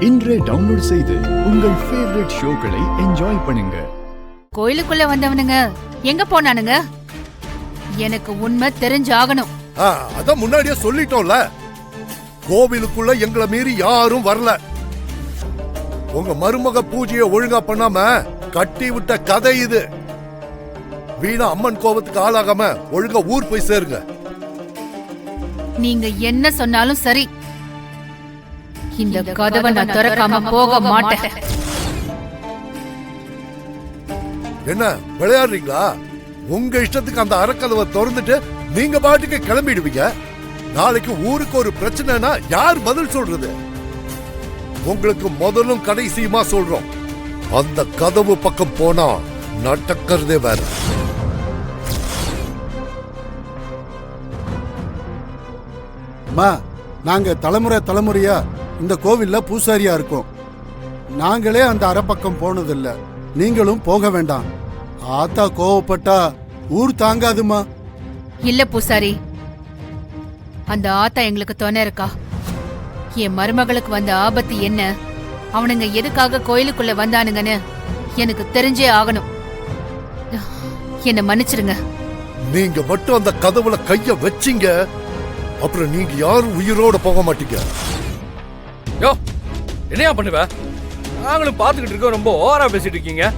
இன்றே டவுன்லோட் செய்து உங்கள் ஃபேவரட் ஷோக்களை என்ஜாய் பண்ணுங்க. கோயிலுக்குள்ள வந்தவனுங்க எங்க போனானுங்க? எனக்கு உண்மை தெரிஞ்சாகணும். அதான் முன்னாடியே சொல்லிட்டோம்ல, கோவிலுக்குள்ள எங்களை மீறி யாரும் வரல. உங்க மருமக பூஜையை ஒழுங்கா பண்ணாம கட்டி விட்ட கதை இது. வீணா அம்மன் கோபத்துக்கு ஆளாகாம ஒழுங்கா ஊர் போய் சேருங்க. நீங்க என்ன சொன்னாலும் சரி, இந்த கதவை நான் திறக்காம போக மாட்டேன். என்ன விளையாடுறீங்களா? உங்க இஷ்டத்துக்கு அந்த அறக்கதவை திறந்துட்டு நீங்க பாட்டுக்கு கிளம்பிடுவீங்க. நாளைக்கு ஊருக்கு ஒரு பிரச்சனைனா யார் பதில் சொல்றது? உங்களுக்கு முதலும் கடைசியுமா சொல்றோம், அந்த கதவு பக்கம் போனா நடக்கிறதே வேற. நாங்க தலைமுறையா இந்த கோவில்ல பூசாரியா இருக்கோம். நாங்களே அந்த அறப்பக்கம் போனதில்ல, நீங்களும் போக வேண்டாம். ஆத்தா கோவப்பட்டா ஊர் தாங்காதுமா. இல்ல பூசாரி, அந்த ஆத்தா எங்களுக்கு துணை இருக்கா. என் மருமகளுக்கு வந்த ஆபத்து என்ன, அவனுங்க எதுக்காக கோயிலுக்குள்ள வந்தானுங்கன்னு எனக்கு தெரிஞ்சே ஆகணும். என்ன மன்னிச்சிருங்க. நீங்க மட்டும் அந்த கதவுல கைய வச்சீங்க, அப்புறம் நீங்க யாரும் உயிரோட போக மாட்டீங்க. யோ, என்னையா பண்ணுவ? நாங்களும் பார்த்துக்கிட்டு இருக்கோம், ரொம்ப ஓவரா பேசிட்டு இருக்கீங்க.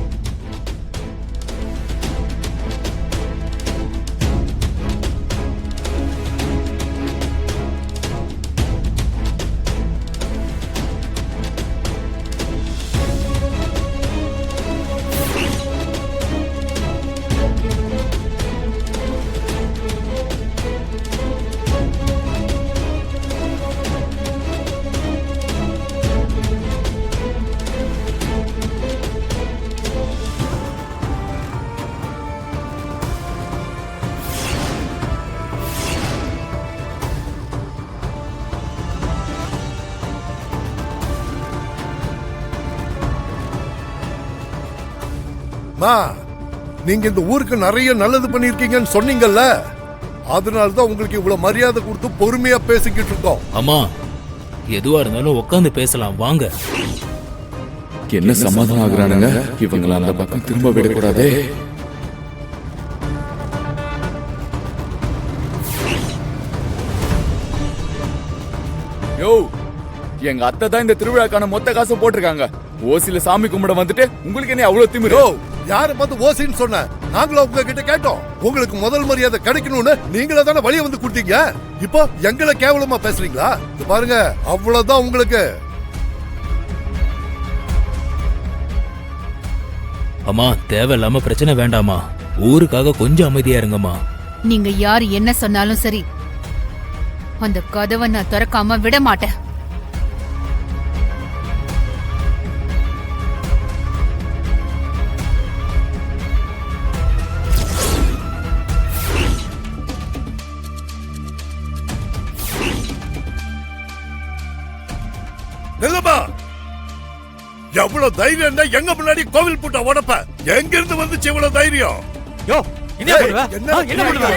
நீங்க இந்த ஊருக்கு நிறைய நல்லது பண்ணிருக்கீங்கன்னு சொன்னீங்கல்ல, அதனாலதான் உங்களுக்கு இவ்வளவு மரியாதை கொடுத்து பொறுமையா பேசிக்கிட்டு இருக்கோம். அம்மா, எதுவா இருந்தாலும் உட்காந்து பேசலாம் வாங்க. என்ன சமாதானம் ஆகுறானுங்க இவங்கள? அந்த பக்கம் திரும்ப விடக்கூடாதே. யோ, எங்க அத்தை தான் இந்த திருவிழாக்கான மொத்த காசு போட்டிருக்காங்க. ஓசில சாமி கும்பிட வந்துட்டு உங்களுக்கு என்ன அவ்வளவு திமிரு? யார பார்த்து ஓசின்னு சொன்ன? நாங்களும் உங்ககிட்ட கேட்டோம். உங்களுக்கு முதல் மரியாதை கிடைக்கணும்னு நீங்களே தானே வழிய வந்து கொடுத்தீங்க. இப்போ எங்களை கேவலமா பேசுறீங்களா? பாருங்க, அவ்வளவுதான் உங்களுக்கு. அம்மா, தேவையில்லாம பிரச்சனை வேண்டாமா. ஊருக்காக கொஞ்சம் அமைதியா இருங்கம்மா. நீங்க யார் என்ன சொன்னாலும் சரி, அந்த கதவை நான் திறக்காம விட மாட்டேன். எவ்வளவு தைரியம் எங்க முன்னாடி கோவில் பூட்டா உடப்ப? எங்க இருந்து வந்துச்சு இவ்வளவு தைரியம்? என்ன பண்ணுவ?